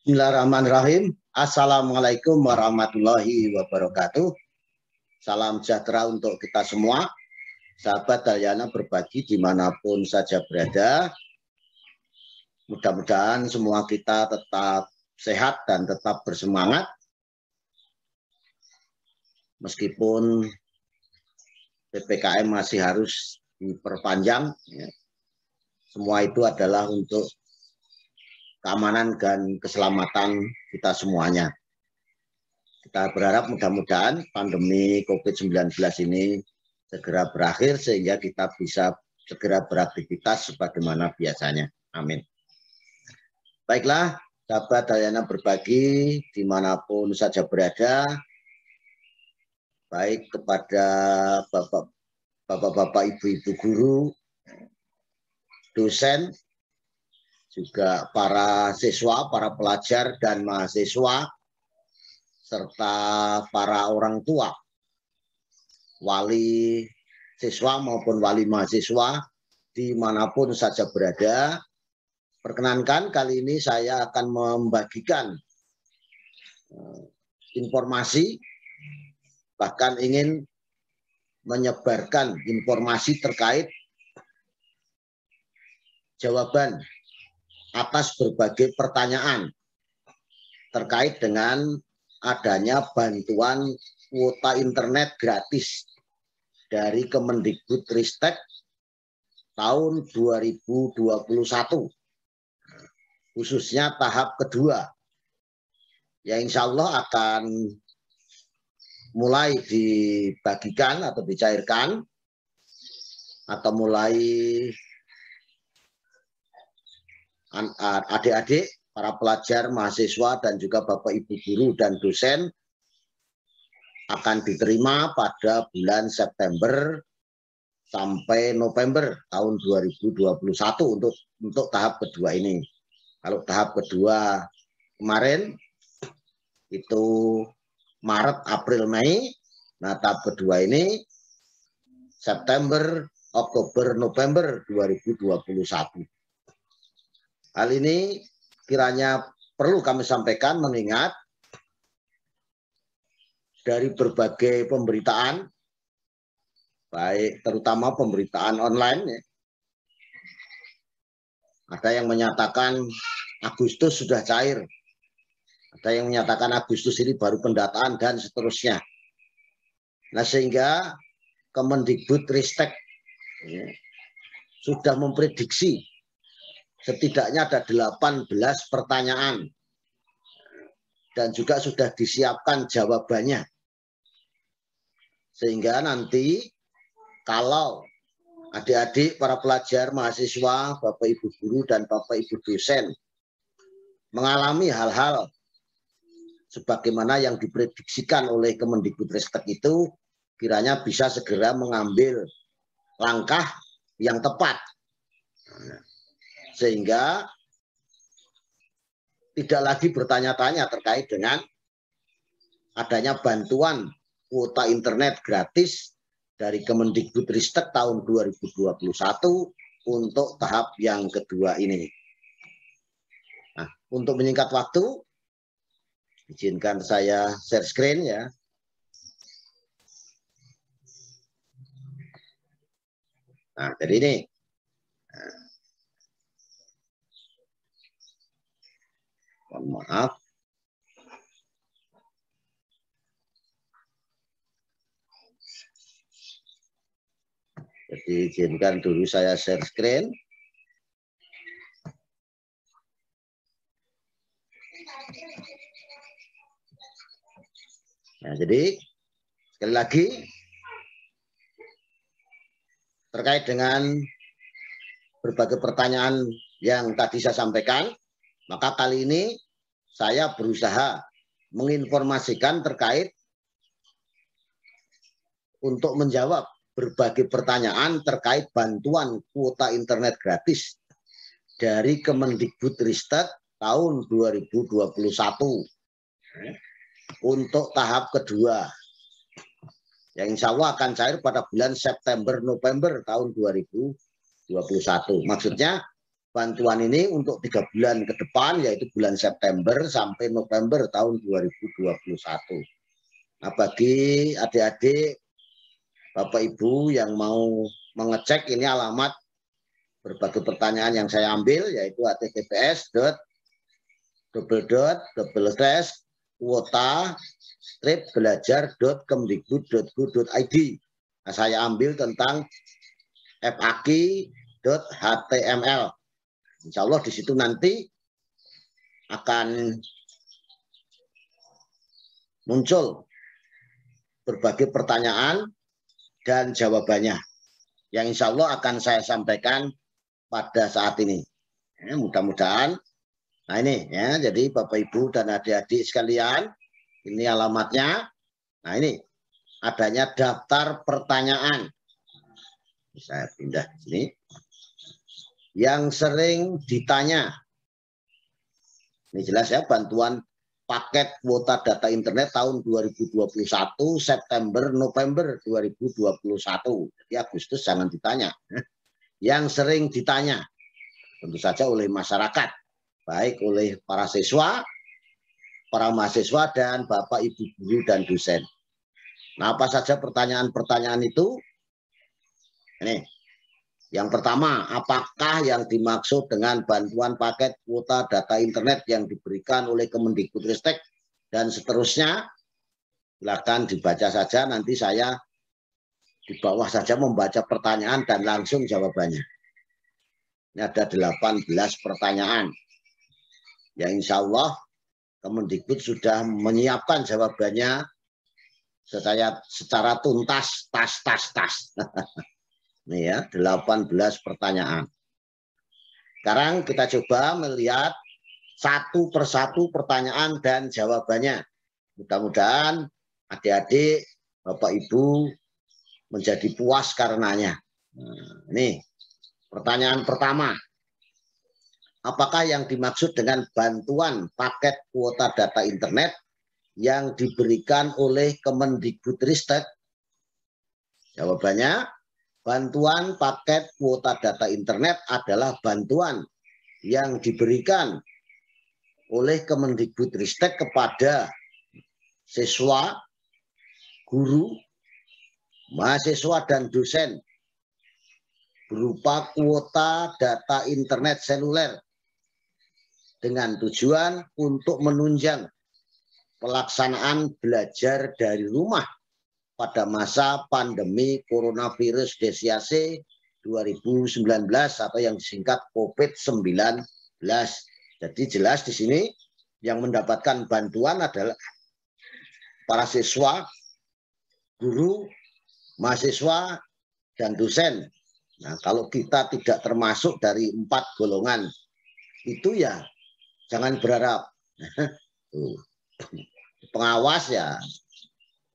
Bismillahirrahmanirrahim. Assalamualaikum warahmatullahi wabarakatuh. Salam sejahtera untuk kita semua. Sahabat Dayana berbagi dimanapun saja berada. Mudah-mudahan semua kita tetap sehat dan tetap bersemangat. Meskipun PPKM masih harus diperpanjang, ya. Semua itu adalah untuk keamanan dan keselamatan kita semuanya. Kita berharap mudah-mudahan pandemi COVID-19 ini segera berakhir sehingga kita bisa segera beraktivitas sebagaimana biasanya. Amin. Baiklah, sahabat Dayana berbagi dimanapun saja berada, baik kepada bapak-bapak, ibu-ibu guru, dosen, juga para siswa, para pelajar dan mahasiswa, serta para orang tua, wali siswa maupun wali mahasiswa, dimanapun saja berada. Perkenankan kali ini saya akan membagikan informasi, bahkan ingin menyebarkan informasi terkait jawaban atas berbagai pertanyaan terkait dengan adanya bantuan kuota internet gratis dari Kemendikbudristek tahun 2021, khususnya tahap kedua, yang insya Allah akan mulai dibagikan atau dicairkan atau mulai adik-adik, para pelajar, mahasiswa, dan juga Bapak Ibu guru dan dosen akan diterima pada bulan September sampai November tahun 2021 untuk tahap kedua ini. Kalau tahap kedua kemarin itu Maret, April, Mei. Nah, tahap kedua ini September, Oktober, November 2021. Hal ini kiranya perlu kami sampaikan mengingat dari berbagai pemberitaan, baik terutama pemberitaan online, ya. Ada yang menyatakan Agustus sudah cair, ada yang menyatakan Agustus ini baru pendataan dan seterusnya. Nah, sehingga Kemendikbudristek sudah memprediksi setidaknya ada 18 pertanyaan dan juga sudah disiapkan jawabannya. Sehingga nanti kalau adik-adik, para pelajar, mahasiswa, Bapak Ibu guru dan Bapak Ibu dosen mengalami hal-hal sebagaimana yang diprediksikan oleh Kemendikbudristek itu, kiranya bisa segera mengambil langkah yang tepat. Sehingga tidak lagi bertanya-tanya terkait dengan adanya bantuan kuota internet gratis dari Kemendikbudristek tahun 2021 untuk tahap yang kedua ini. Nah, untuk menyingkat waktu, izinkan saya share screen ya. Nah, jadi ini. Mohon maaf. Jadi izinkan dulu saya share screen. Nah, jadi sekali lagi terkait dengan berbagai pertanyaan yang tadi saya sampaikan, maka kali ini saya berusaha menginformasikan terkait untuk menjawab berbagai pertanyaan terkait bantuan kuota internet gratis dari Kemendikbudristek tahun 2021 untuk tahap kedua, yang insya Allah akan cair pada bulan September November tahun 2021. Maksudnya bantuan ini untuk 3 bulan ke depan, yaitu bulan September sampai November tahun 2021. Nah, bagi adik-adik, Bapak Ibu yang mau mengecek, ini alamat berbagai pertanyaan yang saya ambil, yaitu https://kuota-belajar.kemdikbud.go.id. Nah, saya ambil tentang FAQ.htmL. Insya Allah di situ nanti akan muncul berbagai pertanyaan dan jawabannya yang insya Allah akan saya sampaikan pada saat ini. Ya, mudah-mudahan. Nah ini ya, jadi Bapak Ibu dan adik-adik sekalian, ini alamatnya. Nah ini adanya daftar pertanyaan. Saya pindah sini. Yang sering ditanya. Ini jelas ya, bantuan paket kuota data internet tahun 2021 September November 2021. Jadi Agustus jangan ditanya. Yang sering ditanya tentu saja oleh masyarakat, baik oleh para siswa, para mahasiswa dan Bapak Ibu guru dan dosen. Nah, apa saja pertanyaan-pertanyaan itu? Ini. Yang pertama, apakah yang dimaksud dengan bantuan paket kuota data internet yang diberikan oleh Kemendikbudristek dan seterusnya? Silakan dibaca saja, nanti saya di bawah saja membaca pertanyaan dan langsung jawabannya. Ini ada 18 pertanyaan. Ya insya Allah Kemendikbud sudah menyiapkan jawabannya secara tuntas, tas. Ini ya, 18 pertanyaan. Sekarang kita coba melihat satu persatu pertanyaan dan jawabannya. Mudah-mudahan adik-adik, Bapak Ibu menjadi puas karenanya. Nah, ini pertanyaan pertama. Apakah yang dimaksud dengan bantuan paket kuota data internet yang diberikan oleh Kemendikbudristek? Jawabannya, bantuan paket kuota data internet adalah bantuan yang diberikan oleh Kemendikbudristek kepada siswa, guru, mahasiswa, dan dosen berupa kuota data internet seluler dengan tujuan untuk menunjang pelaksanaan belajar dari rumah pada masa pandemi coronavirus DCAC 2019 atau yang disingkat COVID-19. Jadi jelas di sini yang mendapatkan bantuan adalah para siswa, guru, mahasiswa, dan dosen. Nah, kalau kita tidak termasuk dari 4 golongan itu ya jangan berharap. Pengawas ya.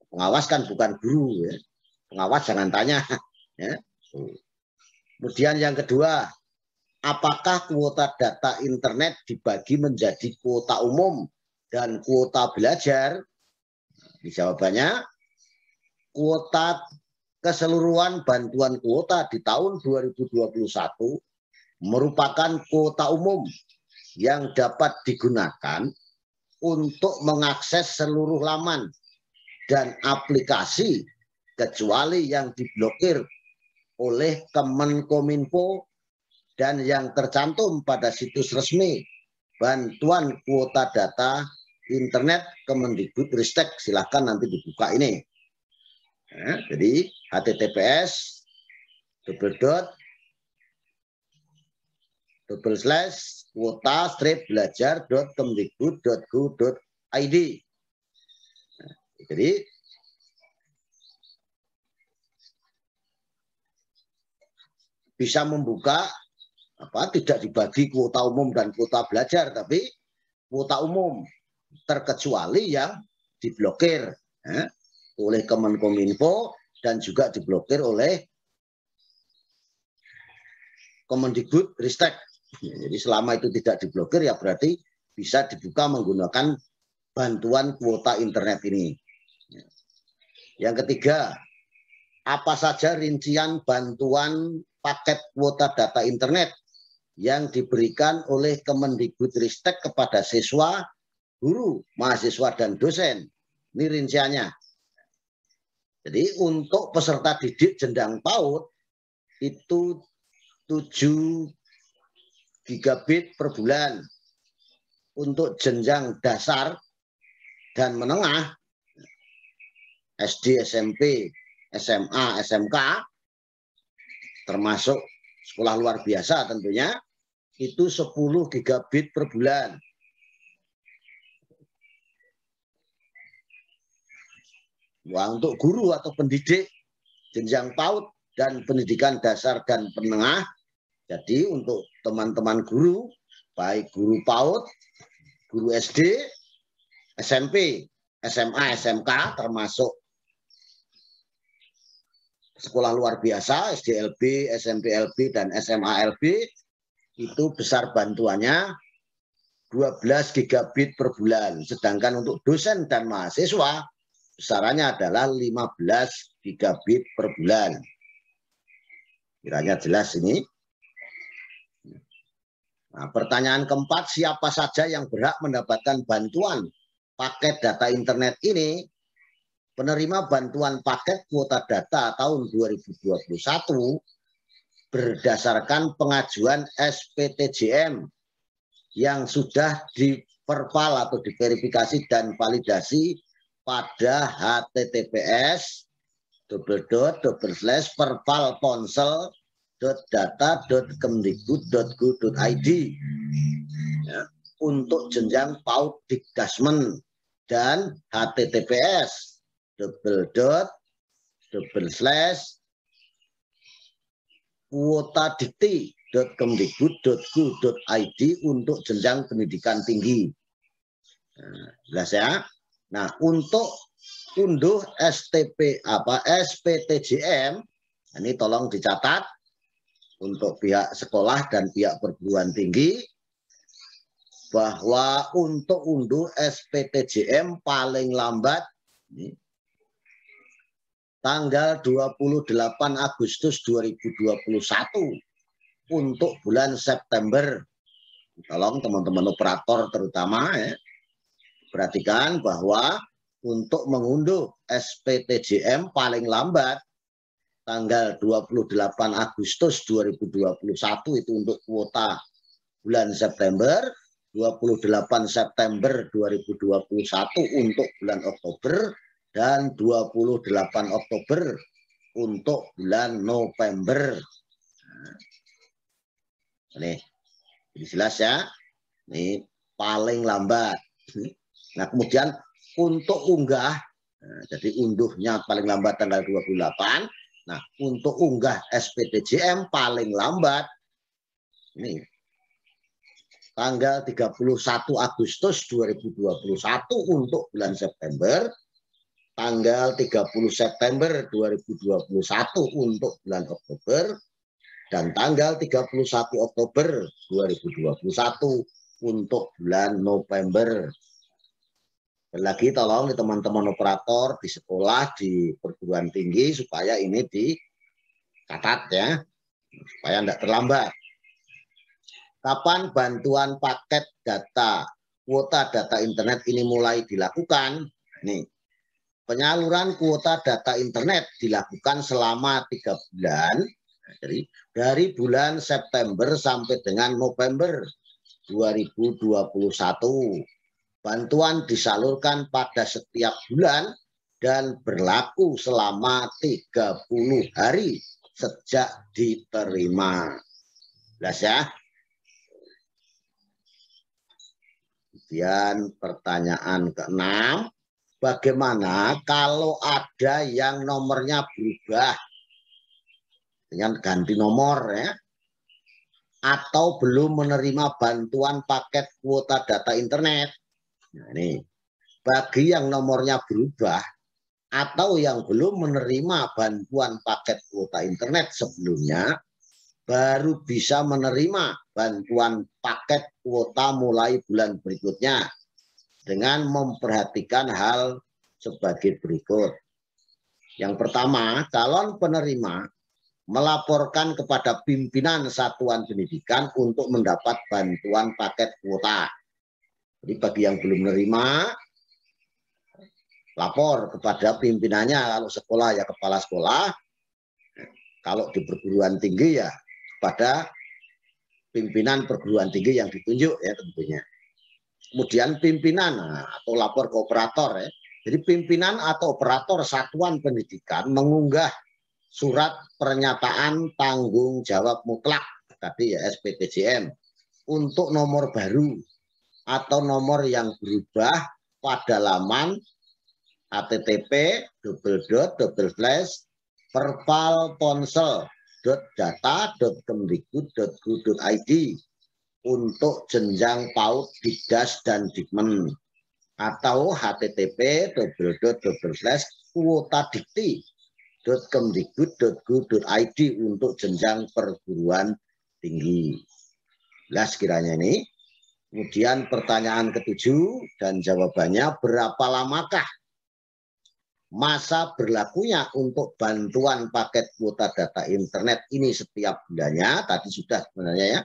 Pengawas kan bukan guru ya. Pengawas jangan tanya. Ya. Kemudian yang kedua, apakah kuota data internet dibagi menjadi kuota umum dan kuota belajar? Jawabannya, kuota keseluruhan bantuan kuota di tahun 2021 merupakan kuota umum yang dapat digunakan untuk mengakses seluruh laman dan aplikasi kecuali yang diblokir oleh Kemenkominfo dan yang tercantum pada situs resmi bantuan kuota data internet Kemendikbudristek. Silahkan nanti dibuka ini. Nah, jadi https://kuota-belajar.kemdikbud.go.id. Jadi bisa membuka tidak dibagi kuota umum dan kuota belajar, tapi kuota umum terkecuali yang diblokir oleh Kemenkominfo dan juga diblokir oleh Kemendikbudristek. Jadi selama itu tidak diblokir ya berarti bisa dibuka menggunakan bantuan kuota internet ini. Yang ketiga, apa saja rincian bantuan paket kuota data internet yang diberikan oleh Kemendikbudristek kepada siswa, guru, mahasiswa, dan dosen. Ini rinciannya. Jadi untuk peserta didik jenjang PAUD itu 7 gigabit per bulan. Untuk jenjang dasar dan menengah, SD, SMP, SMA, SMK, termasuk sekolah luar biasa tentunya, itu 10 gigabit per bulan. Wah, untuk guru atau pendidik jenjang PAUD dan pendidikan dasar dan menengah, jadi untuk teman-teman guru, baik guru PAUD, guru SD, SMP, SMA, SMK, termasuk sekolah luar biasa, SDLB, SMPLB, dan SMALB, itu besar bantuannya 12 gigabit per bulan. Sedangkan untuk dosen dan mahasiswa, besarannya adalah 15 gigabit per bulan. Kiranya jelas ini. Nah, pertanyaan keempat, siapa saja yang berhak mendapatkan bantuan paket data internet ini? Penerima bantuan paket kuota data tahun 2021 berdasarkan pengajuan SPTJM yang sudah diverval atau diverifikasi dan validasi pada https://pervalponsel.data.kemdikbud.go.id ya, untuk jenjang PAUD Dikdasmen, dan https://kuotadikti.kemdikbud.go.id untuk jenjang pendidikan tinggi. Jelas ya. Nah, untuk unduh SPTJM, ini tolong dicatat untuk pihak sekolah dan pihak perguruan tinggi, bahwa untuk unduh SPTJM paling lambat ini, tanggal 28 Agustus 2021 untuk bulan September. Tolong teman-teman operator terutama ya, perhatikan bahwa untuk mengunduh SPTJM paling lambat tanggal 28 Agustus 2021 itu untuk kuota bulan September, 28 September 2021 untuk bulan Oktober, dan 28 Oktober untuk bulan November. Nah, ini jelas ya. Ini paling lambat. Nah, kemudian untuk unggah, jadi unduhnya paling lambat tanggal 28. Nah, untuk unggah SPTJM paling lambat ini tanggal 31 Agustus 2021 untuk bulan September, tanggal 30 September 2021 untuk bulan Oktober, dan tanggal 31 Oktober 2021 untuk bulan November. Lagi tolong teman-teman operator di sekolah, di perguruan tinggi, supaya ini dicatat ya, supaya tidak terlambat. Kapan bantuan paket data, kuota data internet ini mulai dilakukan? Ini penyaluran kuota data internet dilakukan selama 3 bulan, jadi dari bulan September sampai dengan November 2021. Bantuan disalurkan pada setiap bulan dan berlaku selama 30 hari sejak diterima. Jelas ya? Kemudian pertanyaan ke-6, bagaimana kalau ada yang nomornya berubah dengan ganti nomor ya, atau belum menerima bantuan paket kuota data internet? Nah, ini bagi yang nomornya berubah atau yang belum menerima bantuan paket kuota internet sebelumnya, baru bisa menerima bantuan paket kuota mulai bulan berikutnya dengan memperhatikan hal sebagai berikut. Yang pertama, calon penerima melaporkan kepada pimpinan satuan pendidikan untuk mendapat bantuan paket kuota. Jadi bagi yang belum menerima, lapor kepada pimpinannya, kalau sekolah ya kepala sekolah, kalau di perguruan tinggi ya kepada pimpinan perguruan tinggi yang ditunjuk ya tentunya. Kemudian pimpinan atau lapor ke operator ya. Jadi pimpinan atau operator satuan pendidikan mengunggah surat pernyataan tanggung jawab mutlak tadi ya SPTJM untuk nomor baru atau nomor yang berubah pada laman http://pervalponsel.data.kemdikbud.go.id untuk jenjang PAUD, Dikdas dan Dikmen, atau http://kuotadikti.kemdikbud.go.id untuk jenjang perguruan tinggi. Jelas kiranya ini. Kemudian pertanyaan ketujuh dan jawabannya, berapa lamakah masa berlakunya untuk bantuan paket kuota data internet ini setiap bulannya? Tadi sudah sebenarnya ya.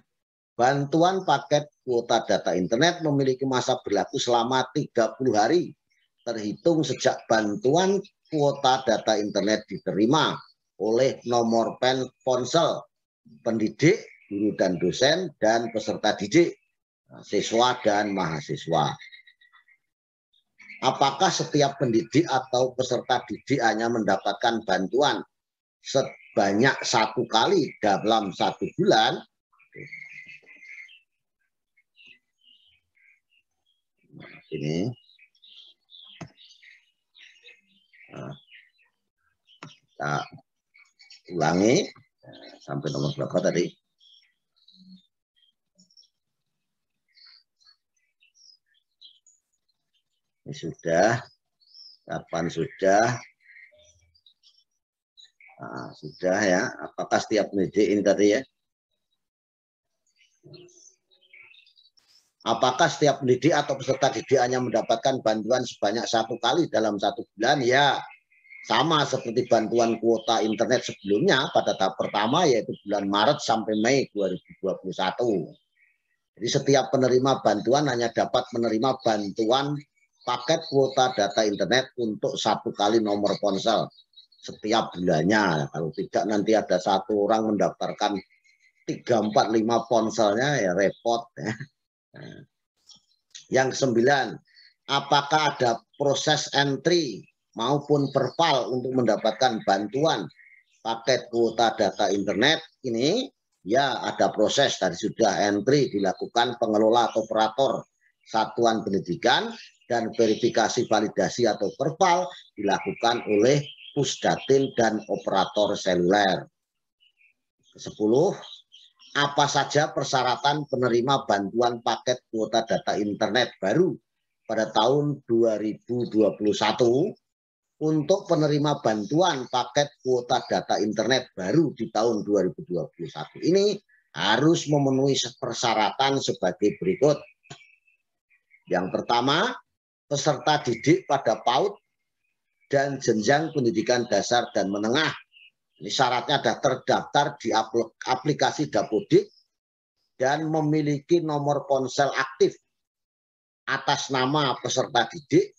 Bantuan paket kuota data internet memiliki masa berlaku selama 30 hari terhitung sejak bantuan kuota data internet diterima oleh nomor ponsel pendidik, guru dan dosen, dan peserta didik, siswa dan mahasiswa. Apakah setiap pendidik atau peserta didik hanya mendapatkan bantuan sebanyak 1 kali dalam 1 bulan? Ini kita ulangi sampai nomor berapa tadi? Ini sudah, kapan sudah? Nah, sudah ya. Apakah setiap pendidik ini tadi ya? Apakah setiap pendidik atau peserta didik hanya mendapatkan bantuan sebanyak 1 kali dalam 1 bulan? Ya, sama seperti bantuan kuota internet sebelumnya pada tahap pertama, yaitu bulan Maret sampai Mei 2021. Jadi setiap penerima bantuan hanya dapat menerima bantuan paket kuota data internet untuk 1 kali nomor ponsel setiap bulannya. Kalau tidak nanti ada 1 orang mendaftarkan 3, 4, 5 ponselnya ya repot ya. Nah, yang 9, apakah ada proses entry maupun perval untuk mendapatkan bantuan paket kuota data internet ini? Ya, ada proses. Tadi sudah entry dilakukan pengelola atau operator satuan pendidikan, dan verifikasi validasi atau perval dilakukan oleh Pusdatin dan operator seluler. 10, apa saja persyaratan penerima bantuan paket kuota data internet baru pada tahun 2021? Untuk penerima bantuan paket kuota data internet baru di tahun 2021 ini harus memenuhi persyaratan sebagai berikut. Yang pertama, peserta didik pada PAUD dan jenjang pendidikan dasar dan menengah. Ini syaratnya ada terdaftar di aplikasi Dapodik dan memiliki nomor ponsel aktif atas nama peserta didik,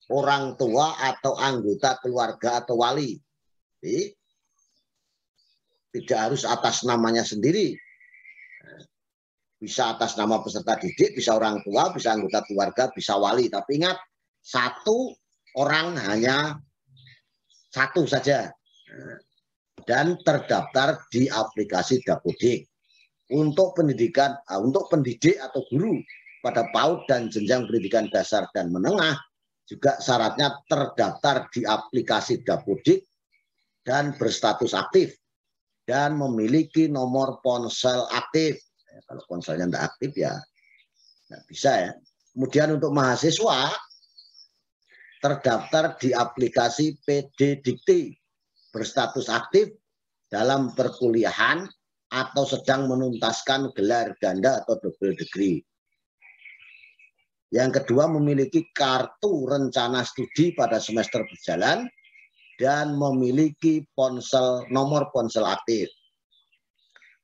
orang tua atau anggota keluarga atau wali. Jadi, tidak harus atas namanya sendiri. Bisa atas nama peserta didik, bisa orang tua, bisa anggota keluarga, bisa wali. Tapi ingat, 1 orang hanya 1 saja. Dan terdaftar di aplikasi Dapodik. Untuk pendidikan, untuk pendidik atau guru pada PAUD dan jenjang pendidikan dasar dan menengah, juga syaratnya terdaftar di aplikasi Dapodik dan berstatus aktif dan memiliki nomor ponsel aktif. Kalau ponselnya tidak aktif ya nggak bisa ya. Kemudian untuk mahasiswa terdaftar di aplikasi PD Dikti, berstatus aktif dalam perkuliahan atau sedang menuntaskan gelar ganda atau double degree. Yang kedua, memiliki kartu rencana studi pada semester berjalan dan memiliki nomor ponsel aktif.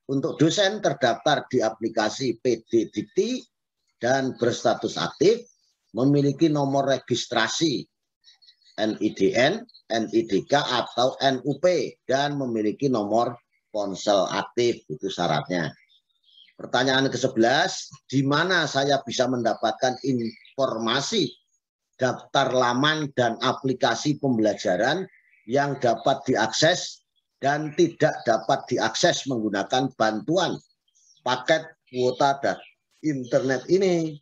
Untuk dosen terdaftar di aplikasi PD Dikti dan berstatus aktif, memiliki nomor registrasi NIDN, NIDK atau NUP dan memiliki nomor ponsel aktif, itu syaratnya. Pertanyaan ke-11, di mana saya bisa mendapatkan informasi daftar laman dan aplikasi pembelajaran yang dapat diakses dan tidak dapat diakses menggunakan bantuan paket kuota dan internet ini?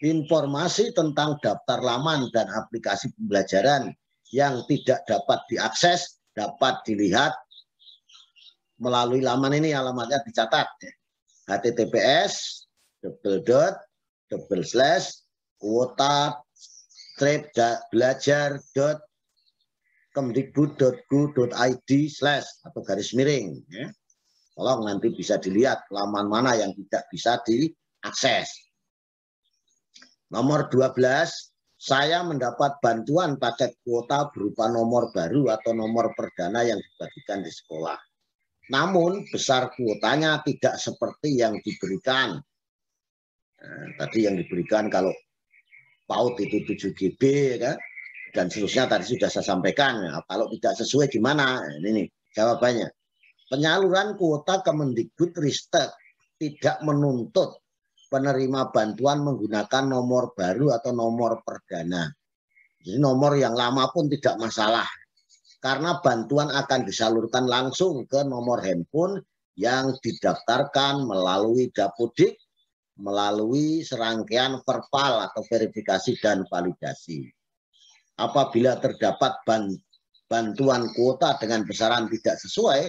Informasi tentang daftar laman dan aplikasi pembelajaran yang tidak dapat diakses dapat dilihat melalui laman ini, alamatnya dicatat. https://kuota-belajar.kemdikbud.go.id/ atau garis miring. Tolong nanti bisa dilihat laman mana yang tidak bisa diakses. Nomor 12, saya mendapat bantuan paket kuota berupa nomor baru atau nomor perdana yang dibagikan di sekolah. Namun besar kuotanya tidak seperti yang diberikan. Tadi yang diberikan kalau PAUD itu 7 GB kan? Dan seterusnya tadi sudah saya sampaikan. Kalau tidak sesuai gimana? Ini jawabannya. Penyaluran kuota Kemendikbudristek tidak menuntut penerima bantuan menggunakan nomor baru atau nomor perdana. Jadi nomor yang lama pun tidak masalah. Karena bantuan akan disalurkan langsung ke nomor handphone yang didaftarkan melalui Dapodik, melalui serangkaian verbal atau verifikasi dan validasi. Apabila terdapat bantuan kuota dengan besaran tidak sesuai,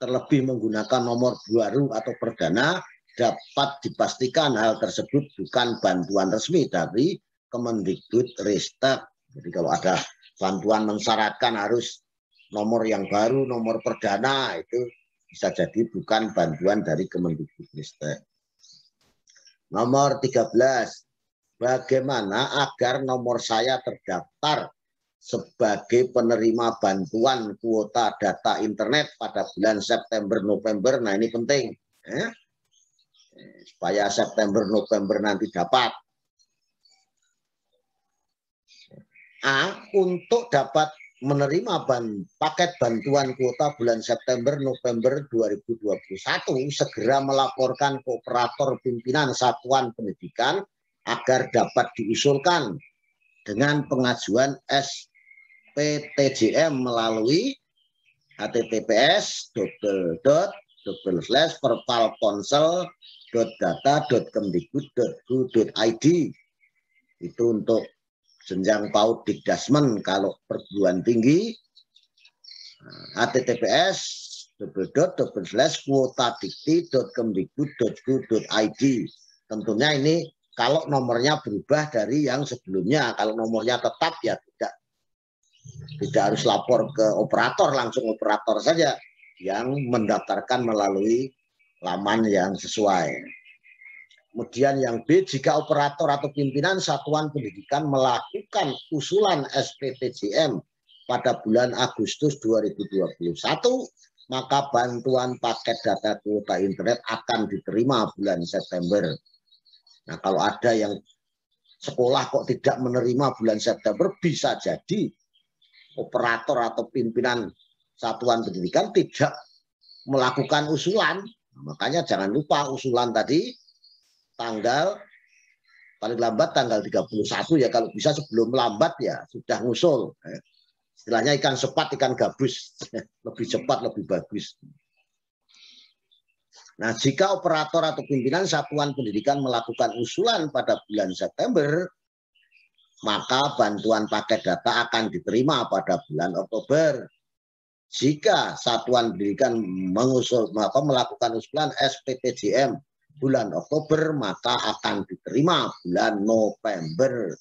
terlebih menggunakan nomor baru atau perdana, dapat dipastikan hal tersebut bukan bantuan resmi dari Kemendikbudristek. Jadi kalau ada bantuan mensyaratkan harus nomor yang baru, nomor perdana, itu bisa jadi bukan bantuan dari Kemendikbudristek. Nomor 13, bagaimana agar nomor saya terdaftar sebagai penerima bantuan kuota data internet pada bulan September-November? Nah ini penting. Supaya September-November nanti dapat. A, untuk dapat menerima paket bantuan kuota bulan September-November 2021, segera melaporkan ke operator pimpinan satuan pendidikan agar dapat diusulkan dengan pengajuan SPTJM melalui https://verpalponsel.data.kemdikbud.go.id. Itu untuk jenjang PAUD Dikdasmen. Kalau perguruan tinggi, https://kuotadikti.kemdikbud.go.id. Tentunya ini kalau nomornya berubah dari yang sebelumnya. Kalau nomornya tetap ya tidak harus lapor ke operator, langsung operator saja yang mendaftarkan melalui laman yang sesuai. Kemudian yang B, jika operator atau pimpinan satuan pendidikan melakukan usulan SPTJM pada bulan Agustus 2021, maka bantuan paket data kuota internet akan diterima bulan September. Nah, kalau ada yang sekolah kok tidak menerima bulan September, bisa jadi operator atau pimpinan satuan pendidikan tidak melakukan usulan. Makanya jangan lupa usulan tadi tanggal paling lambat tanggal 31 ya, kalau bisa sebelum lambat ya sudah ngusul. Istilahnya ikan sepat, ikan gabus, lebih cepat lebih bagus. Nah, jika operator atau pimpinan satuan pendidikan melakukan usulan pada bulan September, maka bantuan paket data akan diterima pada bulan Oktober. Jika satuan pendidikan melakukan usulan SPTJM bulan Oktober, maka akan diterima bulan November.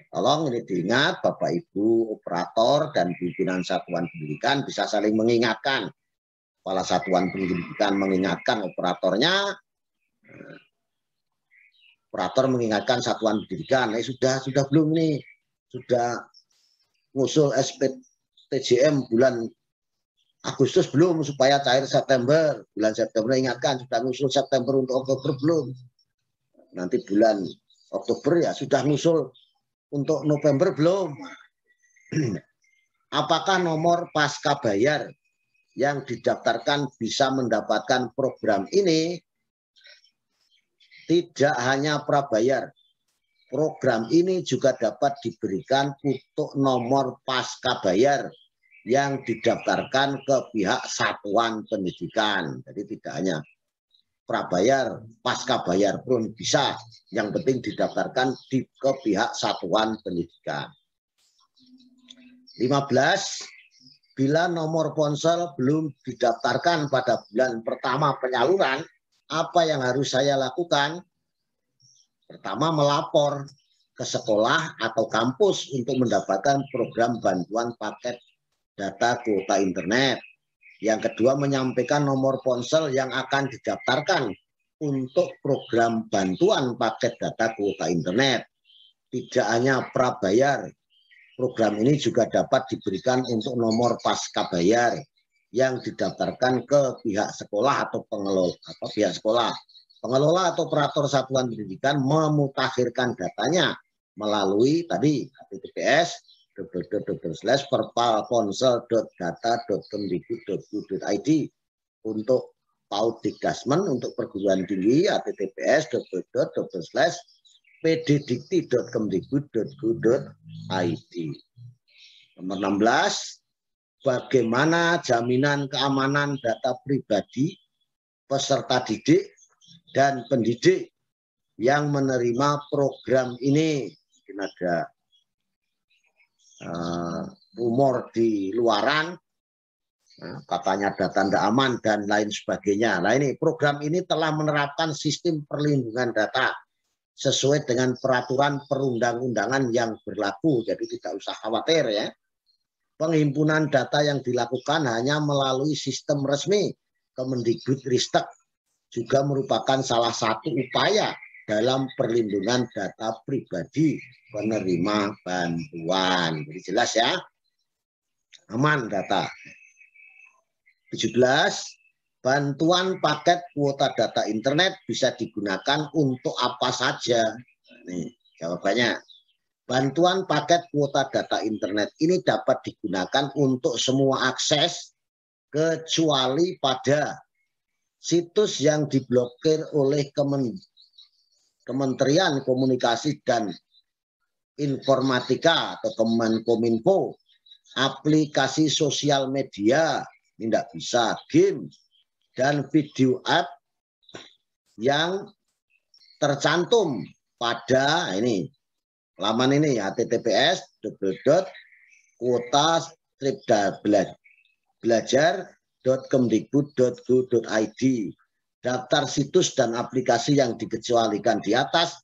Tolong ini diingat, Bapak Ibu operator dan pimpinan satuan pendidikan bisa saling mengingatkan. Kepala satuan pendidikan mengingatkan operatornya, operator mengingatkan satuan pendidikan. Sudah belum nih? Sudah ngusul SPTJM bulan Agustus belum, supaya cair September. Bulan September ingatkan, sudah ngusul September untuk Oktober belum. Nanti bulan Oktober ya sudah ngusul untuk November belum. Apakah nomor pasca bayar yang didaftarkan bisa mendapatkan program ini? Tidak hanya prabayar. Program ini juga dapat diberikan untuk nomor pasca bayar yang didaftarkan ke pihak satuan pendidikan. Jadi tidak hanya prabayar, pasca bayar pun bisa. Yang penting didaftarkan ke pihak satuan pendidikan. 15. Bila nomor ponsel belum didaftarkan pada bulan pertama penyaluran, apa yang harus saya lakukan? Pertama, melapor ke sekolah atau kampus untuk mendapatkan program bantuan paket data kuota internet. Yang kedua, menyampaikan nomor ponsel yang akan didaftarkan untuk program bantuan paket data kuota internet. Tidak hanya prabayar, program ini juga dapat diberikan untuk nomor pasca bayar yang didaftarkan ke pihak sekolah atau pengelola atau pihak sekolah. Pengelola atau operator satuan pendidikan memutakhirkan datanya melalui tadi https perpalponsel.data.kemdikbud.go.id. Untuk PAUD Dikdasmen untuk perguruan tinggi https://pddikti.kemdikbud.go.id. Nomor 16, bagaimana jaminan keamanan data pribadi peserta didik dan pendidik yang menerima program ini? Mungkin ada rumor di luaran, katanya data tidak aman dan lain sebagainya. Nah, ini program ini telah menerapkan sistem perlindungan data sesuai dengan peraturan perundang-undangan yang berlaku. Jadi tidak usah khawatir ya. Penghimpunan data yang dilakukan hanya melalui sistem resmi Kemendikbudristek juga merupakan salah satu upaya dalam perlindungan data pribadi penerima bantuan. Jadi jelas ya, aman data. 17, bantuan paket kuota data internet bisa digunakan untuk apa saja? Nih jawabannya. Bantuan paket kuota data internet ini dapat digunakan untuk semua akses kecuali pada situs yang diblokir oleh Kementerian Komunikasi dan Informatika atau Kemenkominfo, aplikasi sosial media, tidak bisa, game, dan video app yang tercantum pada ini laman ini https://kuota-belajar.kemdikbud.go.id. Daftar situs dan aplikasi yang dikecualikan di atas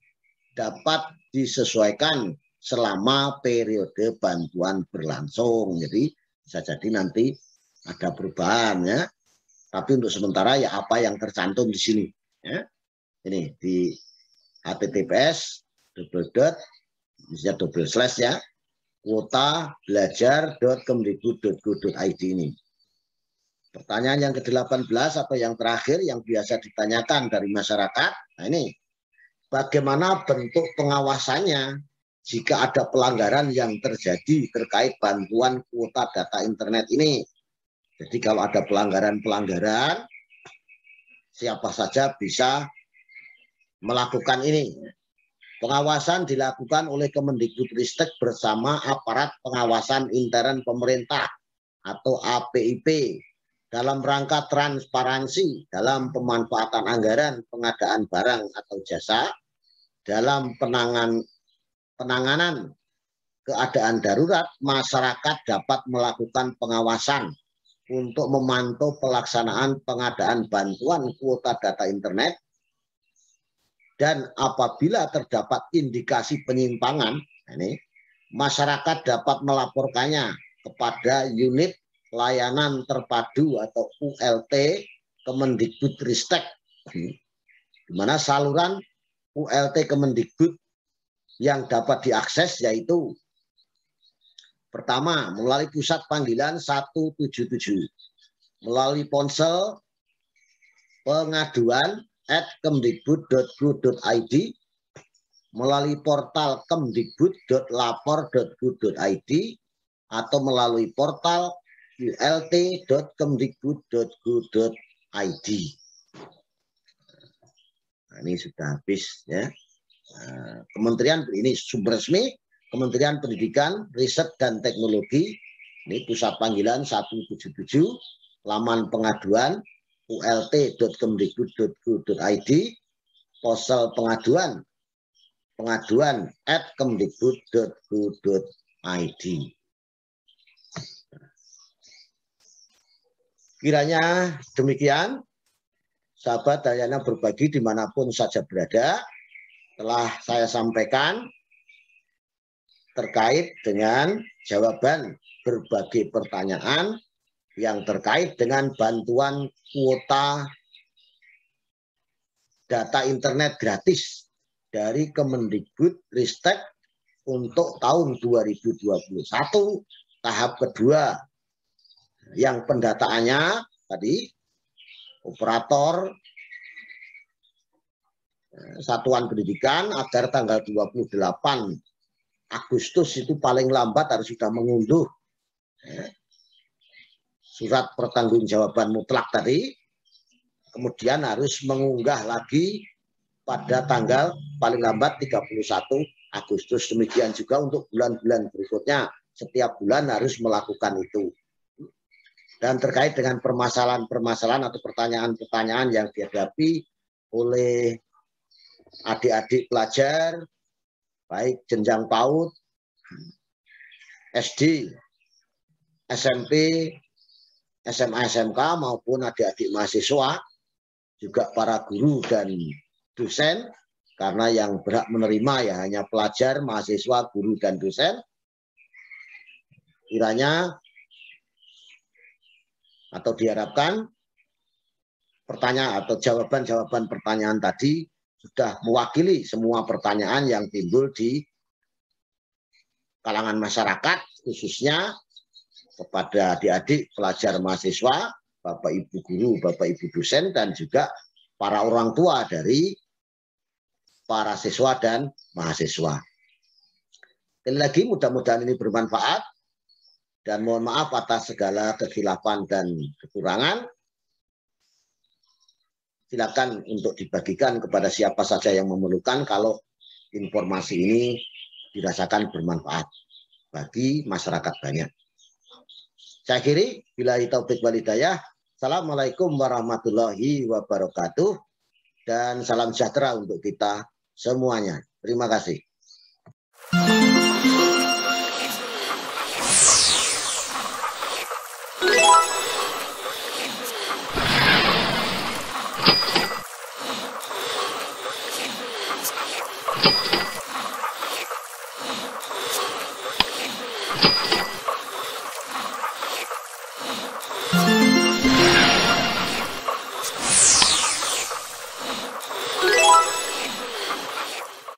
dapat disesuaikan selama periode bantuan berlangsung. Jadi bisa jadi nanti ada perubahan ya. Tapi untuk sementara ya apa yang tercantum di sini ya. Ini di https ya kuota-belajar.kemdikbud.go.id ini. Pertanyaan yang ke-18 atau yang terakhir yang biasa ditanyakan dari masyarakat. Nah ini, bagaimana bentuk pengawasannya jika ada pelanggaran yang terjadi terkait bantuan kuota data internet ini? Jadi kalau ada pelanggaran-pelanggaran, siapa saja bisa melakukan ini. Pengawasan dilakukan oleh Kemendikbudristek bersama aparat pengawasan intern pemerintah atau APIP dalam rangka transparansi dalam pemanfaatan anggaran pengadaan barang atau jasa, dalam penanganan keadaan darurat. Masyarakat dapat melakukan pengawasan untuk memantau pelaksanaan pengadaan bantuan kuota data internet. Dan apabila terdapat indikasi penyimpangan, ini masyarakat dapat melaporkannya kepada unit layanan terpadu atau ULT Kemendikbudristek, di mana saluran ULT Kemendikbud yang dapat diakses yaitu Pertama, melalui pusat panggilan 177, melalui ponsel pengaduan@kemdikbud.go.id, melalui portal kemdikbud.lapor.go.id, atau melalui portal ult.kemdikbud.go.id. Nah, ini sudah habis ya. Kementerian ini sumber resmi Kementerian Pendidikan, Riset dan Teknologi. Ini pusat panggilan 177, laman pengaduan ult.kemdikbud.go.id, ponsel pengaduan@kemdikbud.go.id. Kiranya demikian, sahabat Dayana Berbagi dimanapun saja berada, telah saya sampaikan terkait dengan jawaban berbagai pertanyaan yang terkait dengan bantuan kuota data internet gratis dari Kemendikbudristek untuk tahun 2021 tahap kedua, yang pendataannya tadi operator satuan pendidikan agar tanggal 28 Agustus itu paling lambat harus sudah mengunduh surat pertanggungjawaban mutlak tadi, kemudian harus mengunggah lagi pada tanggal paling lambat 31 Agustus. Demikian juga untuk bulan-bulan berikutnya, setiap bulan harus melakukan itu. Dan terkait dengan permasalahan-permasalahan atau pertanyaan-pertanyaan yang dihadapi oleh adik-adik pelajar, baik jenjang PAUD, SD, SMP, SMA, SMK, maupun adik-adik mahasiswa, juga para guru dan dosen, karena yang berhak menerima ya hanya pelajar, mahasiswa, guru, dan dosen. Kiranya atau diharapkan pertanyaan atau jawaban-jawaban pertanyaan tadi sudah mewakili semua pertanyaan yang timbul di kalangan masyarakat, khususnya kepada adik-adik pelajar mahasiswa, Bapak Ibu guru, Bapak Ibu dosen, dan juga para orang tua dari para siswa dan mahasiswa. Sekali lagi mudah-mudahan ini bermanfaat, dan mohon maaf atas segala kekhilafan dan kekurangan. Silakan untuk dibagikan kepada siapa saja yang memerlukan kalau informasi ini dirasakan bermanfaat bagi masyarakat banyak. Saya akhiri, billahi taufik wal hidayah. Assalamualaikum warahmatullahi wabarakatuh, dan salam sejahtera untuk kita semuanya. Terima kasih.